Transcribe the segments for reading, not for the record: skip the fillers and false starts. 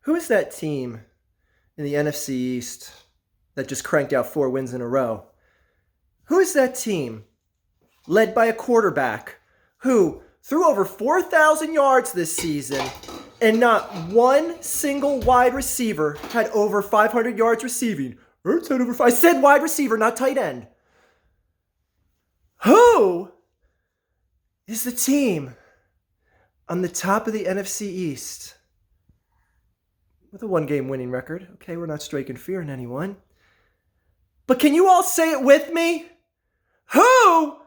Who is that team in the NFC East that just cranked out 4 wins in a row? Who is that team led by a quarterback who threw over 4,000 yards this season and not one single wide receiver had over 500 yards receiving? Ertz had over 5. I said wide receiver, not tight end. Who is the team on the top of the NFC East with a 1-game winning record? Okay, we're not striking fear in anyone. But can you all say it with me? Who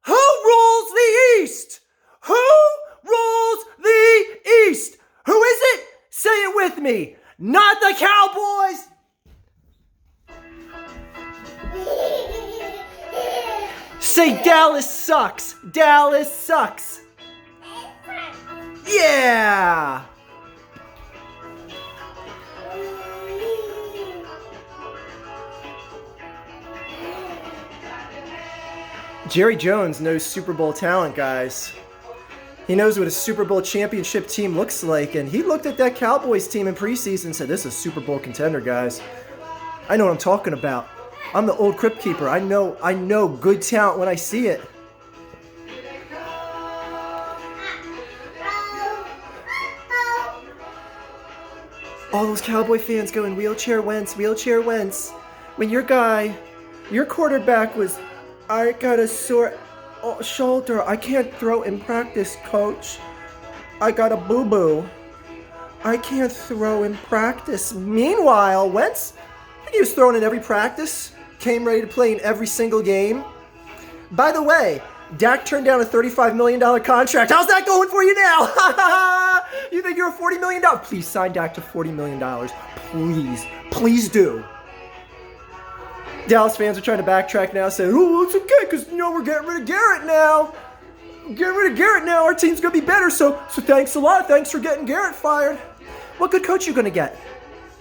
rules the East? Who rules the East? Who is it? Say it with me. Not the Cowboys. Say Dallas sucks. Dallas sucks. Yeah. Jerry Jones knows Super Bowl talent, guys. He knows what a Super Bowl championship team looks like, and he looked at that Cowboys team in preseason and said, this is a Super Bowl contender, guys. I know what I'm talking about. I'm the old crypt keeper. I know good talent when I see it. All those Cowboy fans going, wheelchair Wentz, wheelchair Wentz. When your quarterback was, I got a sore shoulder. I can't throw in practice, coach. I got a boo-boo. I can't throw in practice. Meanwhile, Wentz, I think he was throwing in every practice. Came ready to play in every single game. By the way, Dak turned down a $35 million contract. How's that going for you now? You think you're a $40 million? Please sign Dak to $40 million. Please do. Dallas fans are trying to backtrack now, saying, oh, it's okay, because, we're getting rid of Garrett now. Our team's going to be better, so thanks a lot. Thanks for getting Garrett fired. What good coach are you going to get?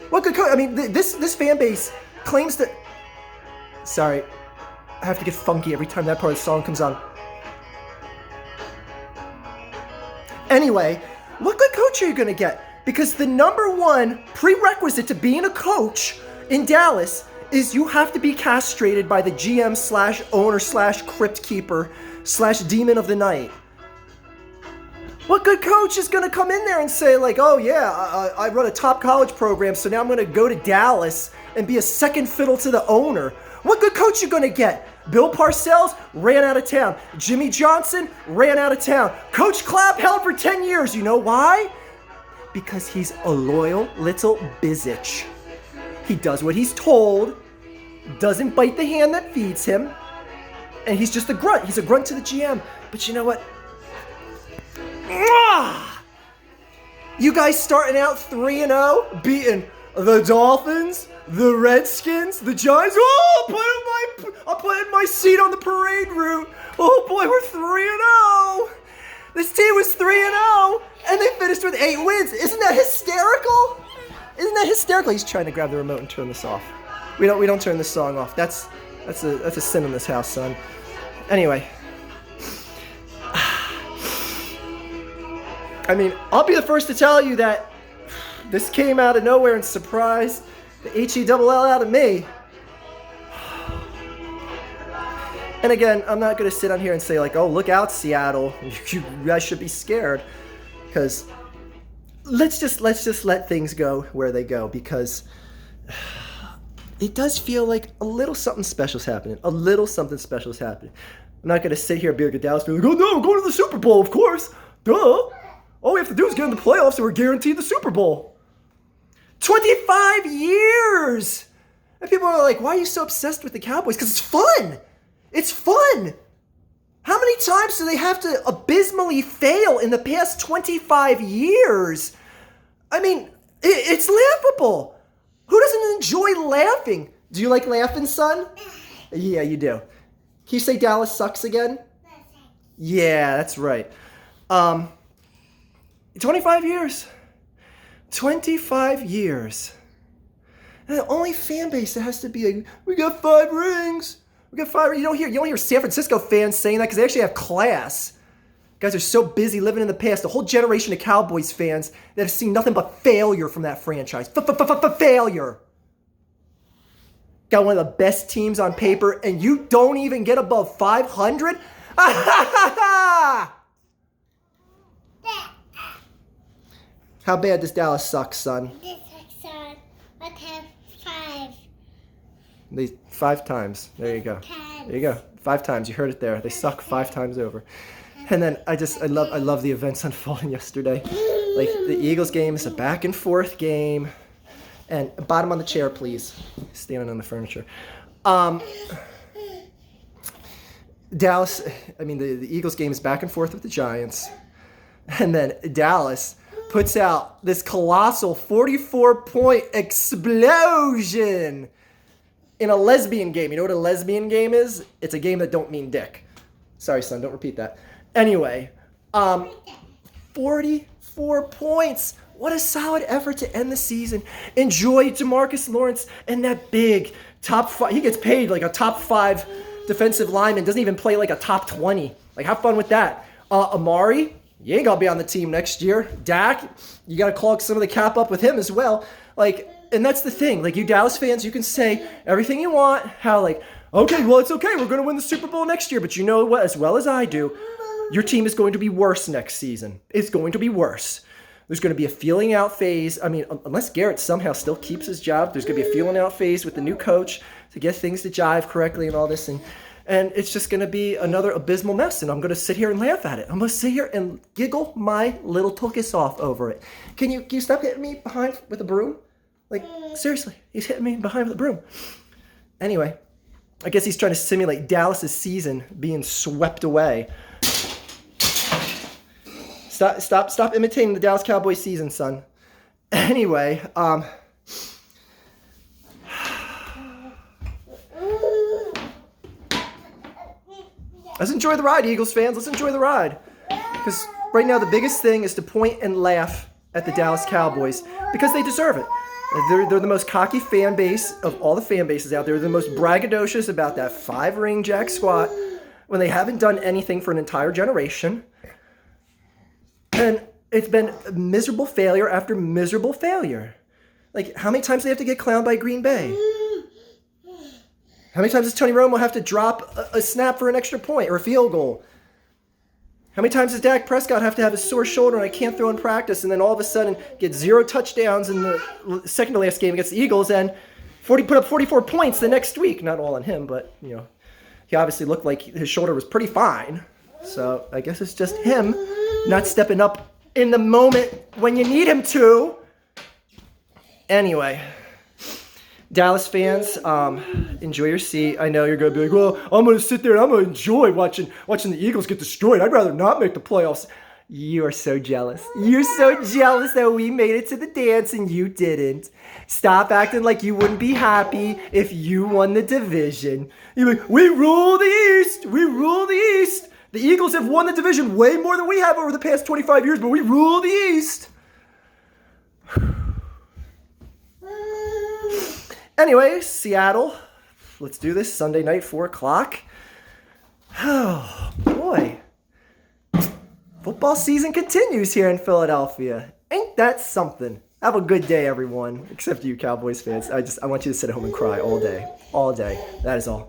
What good coach? I mean, this fan base claims that... Sorry, I have to get funky every time that part of the song comes on. Anyway, what good coach are you going to get? Because the number one prerequisite to being a coach in Dallas is you have to be castrated by the GM/owner/crypt keeper/demon of the night. What good coach is going to come in there and say, like, oh yeah, I run a top college program, so now I'm going to go to Dallas and be a second fiddle to the owner? What good coach you going to get? Bill Parcells ran out of town. Jimmy Johnson ran out of town. Coach Clapp held for 10 years. You know why? Because he's a loyal little bizzitch. He does what he's told, doesn't bite the hand that feeds him, and he's just a grunt. He's a grunt to the GM. But you know what? You guys starting out 3-0, beating the Dolphins, the Redskins, the Giants. Oh, I'm putting my seat on the parade route. Oh boy, we're 3-0. This team was 3-0, and they finished with 8 wins. Isn't that hysterical? He's trying to grab the remote and turn this off. We don't turn this song off. That's a sin in this house, son. Anyway. I mean, I'll be the first to tell you that this came out of nowhere and surprised the H-E-double-L out of me. And again, I'm not going to sit on here and say, like, oh, look out, Seattle. You guys should be scared. Because let's just let things go where they go, because it does feel like a little something special is happening. I'm not going to sit here and be like a Dallas fan, like, oh no, we're going to the Super Bowl, of course. Duh. All we have to do is get in the playoffs and we're guaranteed the Super Bowl. 25 years! And people are like, why are you so obsessed with the Cowboys? Because it's fun! It's fun! How many times do they have to abysmally fail in the past 25 years? I mean, it's laughable. Who doesn't enjoy laughing? Do you like laughing, son? Yeah, you do. Can you say Dallas sucks again? Yeah, that's right. 25 years. 25 years. And the only fan base that has to be like, we got 5 rings. You don't hear San Francisco fans saying that because they actually have class. guys are so busy living in the past. A whole generation of Cowboys fans that have seen nothing but failure from that franchise. Failure. Got one of the best teams on paper, and you don't even get above 500? How bad does Dallas suck, son? This sucks, son. What have 5? 5 times. There you go. There you go. 5 times. You heard it there. They suck 5 times over. And then I love the events unfolding yesterday. Like the Eagles game is a back and forth game. And bottom on the chair, please. Standing on the furniture. Dallas, the Eagles game is back and forth with the Giants. And then Dallas puts out this colossal 44-point explosion in a lesbian game. You know what a lesbian game is? It's a game that don't mean dick. Sorry, son, don't repeat that. Anyway, 44 points. What a solid effort to end the season. Enjoy Demarcus Lawrence and that big top 5. He gets paid like a top 5 defensive lineman. Doesn't even play like a top 20. Like, have fun with that. Amari, you ain't gonna be on the team next year. Dak, you gotta clog some of the cap up with him as well. Like, and that's the thing. Like, you Dallas fans, you can say everything you want. How, like, okay, well, it's okay. We're gonna win the Super Bowl next year. But you know what? As well as I do, your team is going to be worse next season. It's going to be worse. There's going to be a feeling out phase. Unless Garrett somehow still keeps his job, there's going to be a feeling out phase with the new coach to get things to jive correctly and all this. And it's just going to be another abysmal mess. And I'm going to sit here and laugh at it. I'm going to sit here and giggle my little tuchus off over it. Can you stop hitting me behind with a broom? Like, seriously, he's hitting me behind with a broom. Anyway, I guess he's trying to simulate Dallas's season being swept away. Stop imitating the Dallas Cowboys season, son. Anyway, let's enjoy the ride, Eagles fans. Let's enjoy the ride. Because right now the biggest thing is to point and laugh at the Dallas Cowboys because they deserve it. They're the most cocky fan base of all the fan bases out there. They're the most braggadocious about that 5-ring jack squat when they haven't done anything for an entire generation. And it's been miserable failure after miserable failure. Like, how many times do they have to get clowned by Green Bay? How many times does Tony Romo have to drop a snap for an extra point or a field goal? How many times does Dak Prescott have to have a sore shoulder and I can't throw in practice and then all of a sudden get 0 touchdowns in the second to last game against the Eagles and put up 44 points the next week? Not all on him, but, you know, he obviously looked like his shoulder was pretty fine. So I guess it's just him not stepping up in the moment when you need him to. Anyway, Dallas fans, enjoy your seat. I know you're going to be like, well, I'm going to sit there and I'm going to enjoy watching the Eagles get destroyed. I'd rather not make the playoffs. You are so jealous. You're so jealous that we made it to the dance and you didn't. Stop acting like you wouldn't be happy if you won the division. You're like, we rule the East. We rule the East. The Eagles have won the division way more than we have over the past 25 years, but we rule the East. Anyway, Seattle, let's do this Sunday night, 4 o'clock. Oh, boy. Football season continues here in Philadelphia. Ain't that something? Have a good day, everyone. Except you, Cowboys fans. I want you to sit at home and cry all day. All day. That is all.